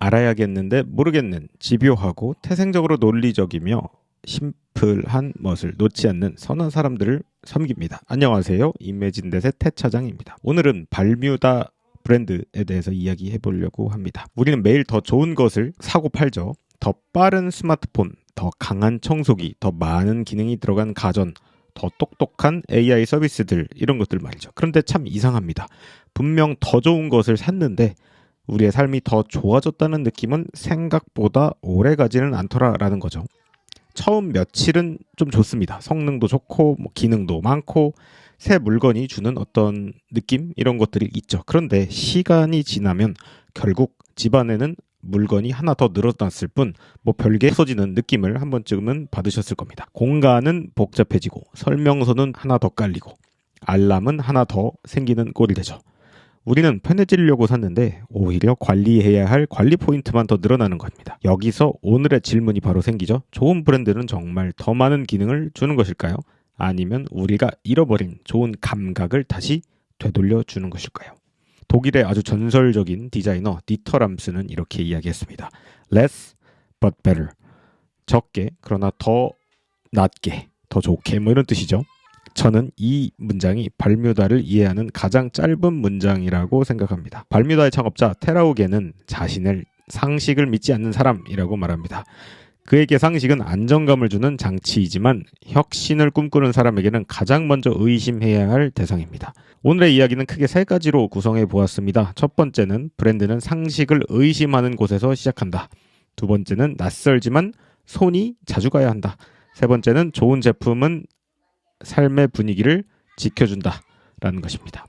알아야겠는데 모르겠는 집요하고 태생적으로 논리적이며 심플한 멋을 놓지 않는 선한 사람들을 섬깁니다. 안녕하세요. 이매진댓의 태차장입니다. 오늘은 발뮤다 브랜드에 대해서 이야기해 보려고 합니다. 우리는 매일 더 좋은 것을 사고 팔죠. 더 빠른 스마트폰, 더 강한 청소기, 더 많은 기능이 들어간 가전, 더 똑똑한 AI 서비스들, 이런 것들 말이죠. 그런데 참 이상합니다. 분명 더 좋은 것을 샀는데 우리의 삶이 더 좋아졌다는 느낌은 생각보다 오래 가지는 않더라라는 거죠. 처음 며칠은 좀 좋습니다. 성능도 좋고 기능도 많고 새 물건이 주는 어떤 느낌, 이런 것들이 있죠. 그런데 시간이 지나면 결국 집안에는 물건이 하나 더 늘어났을 뿐 별게 없어지는 느낌을 한 번쯤은 받으셨을 겁니다. 공간은 복잡해지고 설명서는 하나 더 깔리고 알람은 하나 더 생기는 꼴이 되죠. 우리는 편해지려고 샀는데 오히려 관리해야 할 관리 포인트만 더 늘어나는 겁니다. 여기서 오늘의 질문이 바로 생기죠. 좋은 브랜드는 정말 더 많은 기능을 주는 것일까요? 아니면 우리가 잃어버린 좋은 감각을 다시 되돌려 주는 것일까요? 독일의 아주 전설적인 디자이너 디터 람스는 이렇게 이야기했습니다. Less but better. 적게 그러나 더 낫게, 더 좋게, 이런 뜻이죠. 저는 이 문장이 발뮤다를 이해하는 가장 짧은 문장이라고 생각합니다. 발뮤다의 창업자 테라우게는 자신을 상식을 믿지 않는 사람이라고 말합니다. 그에게 상식은 안정감을 주는 장치이지만 혁신을 꿈꾸는 사람에게는 가장 먼저 의심해야 할 대상입니다. 오늘의 이야기는 크게 세 가지로 구성해 보았습니다. 첫 번째는 브랜드는 상식을 의심하는 곳에서 시작한다. 두 번째는 낯설지만 손이 자주 가야 한다. 세 번째는 좋은 제품은 삶의 분위기를 지켜준다라는 것입니다.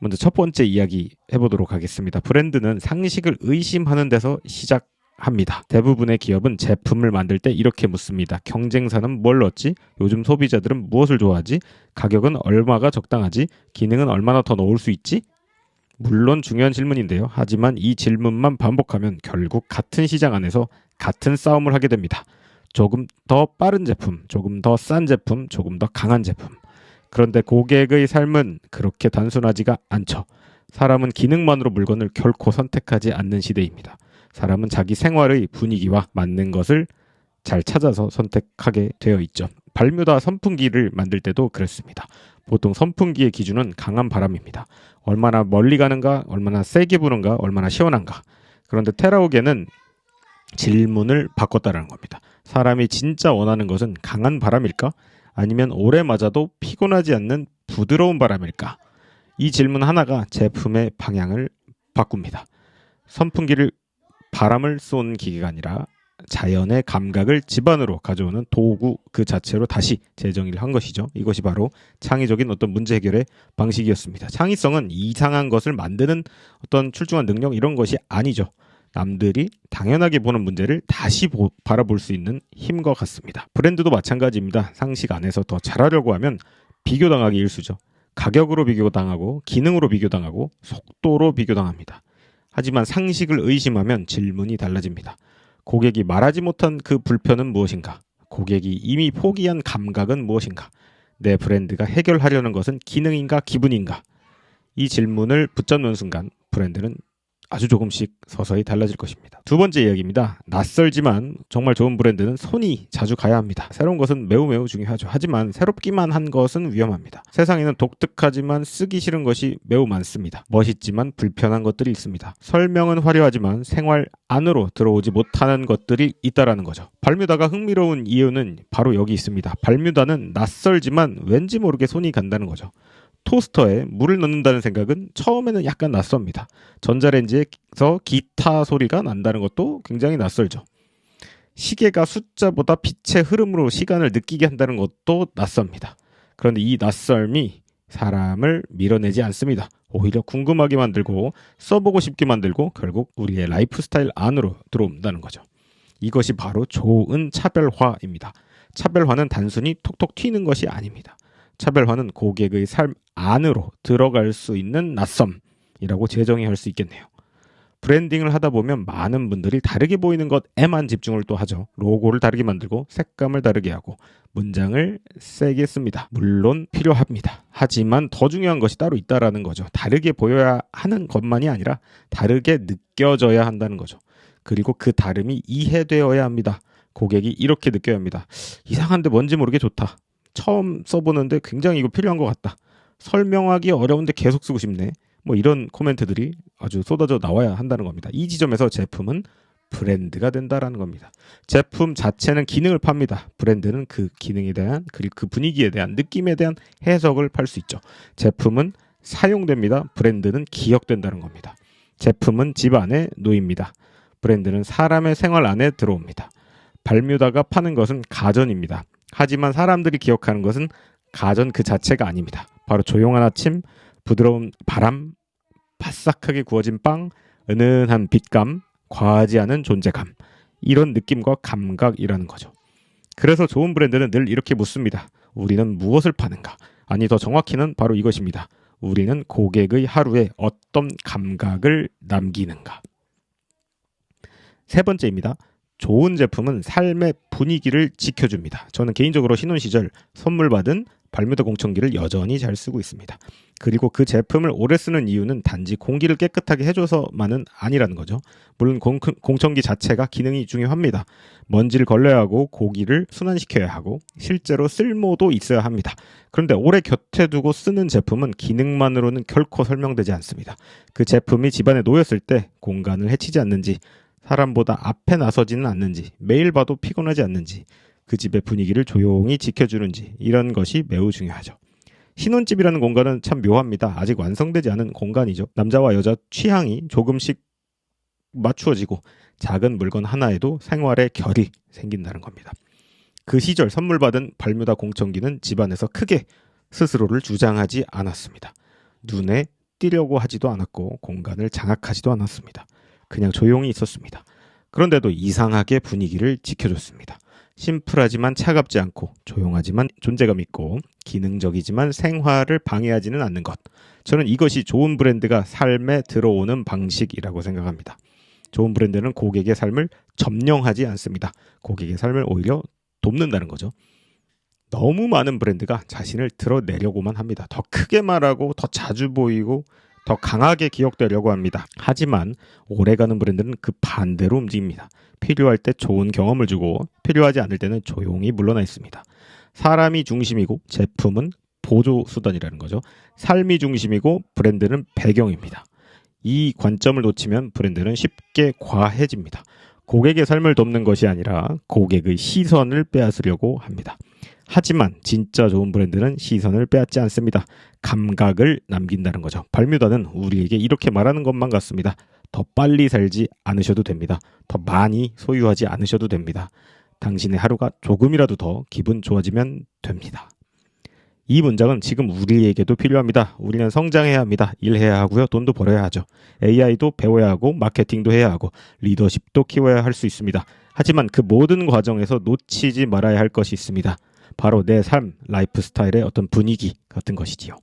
먼저 첫 번째 이야기 해보도록 하겠습니다. 브랜드는 상식을 의심하는 데서 시작합니다. 대부분의 기업은 제품을 만들 때 이렇게 묻습니다. 경쟁사는 뭘 넣었지? 요즘 소비자들은 무엇을 좋아하지? 가격은 얼마가 적당하지? 기능은 얼마나 더 넣을 수 있지? 물론 중요한 질문인데요. 하지만 이 질문만 반복하면 결국 같은 시장 안에서 같은 싸움을 하게 됩니다. 조금 더 빠른 제품, 조금 더 싼 제품, 조금 더 강한 제품. 그런데 고객의 삶은 그렇게 단순하지가 않죠. 사람은 기능만으로 물건을 결코 선택하지 않는 시대입니다. 사람은 자기 생활의 분위기와 맞는 것을 잘 찾아서 선택하게 되어 있죠. 발뮤다 선풍기를 만들 때도 그랬습니다. 보통 선풍기의 기준은 강한 바람입니다. 얼마나 멀리 가는가, 얼마나 세게 부는가, 얼마나 시원한가. 그런데 테라우게는 질문을 바꿨다라는 겁니다. 사람이 진짜 원하는 것은 강한 바람일까? 아니면 오래 맞아도 피곤하지 않는 부드러운 바람일까? 이 질문 하나가 제품의 방향을 바꿉니다. 선풍기를 바람을 쏘는 기계가 아니라 자연의 감각을 집 안으로 가져오는 도구 그 자체로 다시 재정의를 한 것이죠. 이것이 바로 창의적인 어떤 문제 해결의 방식이었습니다. 창의성은 이상한 것을 만드는 어떤 출중한 능력, 이런 것이 아니죠. 남들이 당연하게 보는 문제를 다시 바라볼 수 있는 힘과 같습니다. 브랜드도 마찬가지입니다. 상식 안에서 더 잘하려고 하면 비교당하기 일쑤죠. 가격으로 비교당하고 기능으로 비교당하고 속도로 비교당합니다. 하지만 상식을 의심하면 질문이 달라집니다. 고객이 말하지 못한 그 불편은 무엇인가? 고객이 이미 포기한 감각은 무엇인가? 내 브랜드가 해결하려는 것은 기능인가 기분인가? 이 질문을 붙잡는 순간 브랜드는 아주 조금씩 서서히 달라질 것입니다. 두 번째 이야기입니다. 낯설지만 정말 좋은 브랜드는 손이 자주 가야 합니다. 새로운 것은 매우 중요하죠. 하지만 새롭기만 한 것은 위험합니다. 세상에는 독특하지만 쓰기 싫은 것이 매우 많습니다. 멋있지만 불편한 것들이 있습니다. 설명은 화려하지만 생활 안으로 들어오지 못하는 것들이 있다라는 거죠. 발뮤다가 흥미로운 이유는 바로 여기 있습니다. 발뮤다는 낯설지만 왠지 모르게 손이 간다는 거죠. 토스터에 물을 넣는다는 생각은 처음에는 약간 낯섭니다. 전자레인지에서 기타 소리가 난다는 것도 굉장히 낯설죠. 시계가 숫자보다 빛의 흐름으로 시간을 느끼게 한다는 것도 낯섭니다. 그런데 이 낯설미 사람을 밀어내지 않습니다. 오히려 궁금하게 만들고 써보고 싶게 만들고 결국 우리의 라이프 스타일 안으로 들어온다는 거죠. 이것이 바로 좋은 차별화입니다. 차별화는 단순히 톡톡 튀는 것이 아닙니다. 차별화는 고객의 삶 안으로 들어갈 수 있는 낯섦이라고 재정의할 수 있겠네요. 브랜딩을 하다 보면 많은 분들이 다르게 보이는 것에만 집중을 또 하죠. 로고를 다르게 만들고 색감을 다르게 하고 문장을 세게 씁니다. 물론 필요합니다. 하지만 더 중요한 것이 따로 있다라는 거죠. 다르게 보여야 하는 것만이 아니라 다르게 느껴져야 한다는 거죠. 그리고 그 다름이 이해되어야 합니다. 고객이 이렇게 느껴야 합니다. 이상한데 뭔지 모르게 좋다. 처음 써보는데 굉장히 이거 필요한 것 같다. 설명하기 어려운데 계속 쓰고 싶네. 뭐 이런 코멘트들이 아주 쏟아져 나와야 한다는 겁니다. 이 지점에서 제품은 브랜드가 된다라는 겁니다. 제품 자체는 기능을 팝니다. 브랜드는 그 기능에 대한 그리고 그 분위기에 대한 느낌에 대한 해석을 팔 수 있죠. 제품은 사용됩니다. 브랜드는 기억된다는 겁니다. 제품은 집 안에 놓입니다. 브랜드는 사람의 생활 안에 들어옵니다. 발뮤다가 파는 것은 가전입니다. 하지만 사람들이 기억하는 것은 가전 그 자체가 아닙니다. 바로 조용한 아침, 부드러운 바람, 바삭하게 구워진 빵, 은은한 빛감, 과하지 않은 존재감, 이런 느낌과 감각이라는 거죠. 그래서 좋은 브랜드는 늘 이렇게 묻습니다. 우리는 무엇을 파는가? 아니, 더 정확히는 바로 이것입니다. 우리는 고객의 하루에 어떤 감각을 남기는가? 세 번째입니다. 좋은 제품은 삶의 분위기를 지켜줍니다. 저는 개인적으로 신혼 시절 선물 받은 발뮤다 공청기를 여전히 잘 쓰고 있습니다. 그리고 그 제품을 오래 쓰는 이유는 단지 공기를 깨끗하게 해줘서만은 아니라는 거죠. 물론 공청기 자체가 기능이 중요합니다. 먼지를 걸러야 하고 고기를 순환시켜야 하고 실제로 쓸모도 있어야 합니다. 그런데 오래 곁에 두고 쓰는 제품은 기능만으로는 결코 설명되지 않습니다. 그 제품이 집안에 놓였을 때 공간을 해치지 않는지, 사람보다 앞에 나서지는 않는지, 매일 봐도 피곤하지 않는지, 그 집의 분위기를 조용히 지켜주는지, 이런 것이 매우 중요하죠. 신혼집이라는 공간은 참 묘합니다. 아직 완성되지 않은 공간이죠. 남자와 여자 취향이 조금씩 맞추어지고 작은 물건 하나에도 생활의 결이 생긴다는 겁니다. 그 시절 선물 받은 발뮤다 공청기는 집안에서 크게 스스로를 주장하지 않았습니다. 눈에 띄려고 하지도 않았고 공간을 장악하지도 않았습니다. 그냥 조용히 있었습니다. 그런데도 이상하게 분위기를 지켜줬습니다. 심플하지만 차갑지 않고 조용하지만 존재감 있고 기능적이지만 생활을 방해하지는 않는 것. 저는 이것이 좋은 브랜드가 삶에 들어오는 방식이라고 생각합니다. 좋은 브랜드는 고객의 삶을 점령하지 않습니다. 고객의 삶을 오히려 돕는다는 거죠. 너무 많은 브랜드가 자신을 드러내려고만 합니다. 더 크게 말하고 더 자주 보이고 더 강하게 기억되려고 합니다. 하지만 오래가는 브랜드는 그 반대로 움직입니다. 필요할 때 좋은 경험을 주고 필요하지 않을 때는 조용히 물러나 있습니다. 사람이 중심이고 제품은 보조 수단이라는 거죠. 삶이 중심이고 브랜드는 배경입니다. 이 관점을 놓치면 브랜드는 쉽게 과해집니다. 고객의 삶을 돕는 것이 아니라 고객의 시선을 빼앗으려고 합니다. 하지만 진짜 좋은 브랜드는 시선을 빼앗지 않습니다. 감각을 남긴다는 거죠. 발뮤다는 우리에게 이렇게 말하는 것만 같습니다. 더 빨리 살지 않으셔도 됩니다. 더 많이 소유하지 않으셔도 됩니다. 당신의 하루가 조금이라도 더 기분 좋아지면 됩니다. 이 문장은 지금 우리에게도 필요합니다. 우리는 성장해야 합니다. 일해야 하고요. 돈도 벌어야 하죠. AI도 배워야 하고 마케팅도 해야 하고 리더십도 키워야 할 수 있습니다. 하지만 그 모든 과정에서 놓치지 말아야 할 것이 있습니다. 바로 내 삶, 라이프 스타일의 어떤 분위기 같은 것이지요.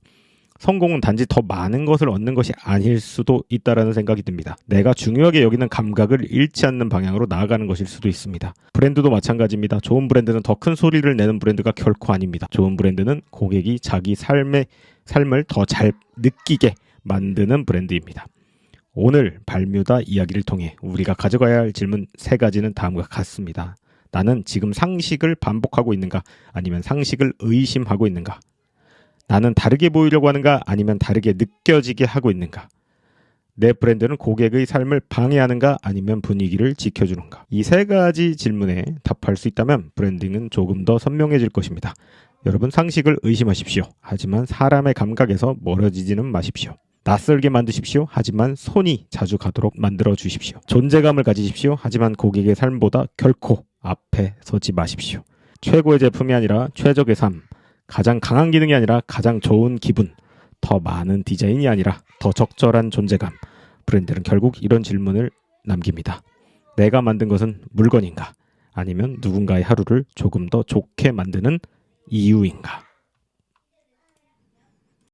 성공은 단지 더 많은 것을 얻는 것이 아닐 수도 있다라는 생각이 듭니다. 내가 중요하게 여기는 감각을 잃지 않는 방향으로 나아가는 것일 수도 있습니다. 브랜드도 마찬가지입니다. 좋은 브랜드는 더 큰 소리를 내는 브랜드가 결코 아닙니다. 좋은 브랜드는 고객이 자기 삶을 더 잘 느끼게 만드는 브랜드입니다. 오늘 발뮤다 이야기를 통해 우리가 가져가야 할 질문 3가지는 다음과 같습니다. 나는 지금 상식을 반복하고 있는가? 아니면 상식을 의심하고 있는가? 나는 다르게 보이려고 하는가? 아니면 다르게 느껴지게 하고 있는가? 내 브랜드는 고객의 삶을 방해하는가? 아니면 분위기를 지켜주는가? 이 3가지 질문에 답할 수 있다면 브랜딩은 조금 더 선명해질 것입니다. 여러분, 상식을 의심하십시오. 하지만 사람의 감각에서 멀어지지는 마십시오. 낯설게 만드십시오. 하지만 손이 자주 가도록 만들어 주십시오. 존재감을 가지십시오. 하지만 고객의 삶보다 결코 앞에 서지 마십시오. 최고의 제품이 아니라 최적의 삶, 가장 강한 기능이 아니라 가장 좋은 기분, 더 많은 디자인이 아니라 더 적절한 존재감. 브랜드는 결국 이런 질문을 남깁니다. 내가 만든 것은 물건인가? 아니면 누군가의 하루를 조금 더 좋게 만드는 이유인가?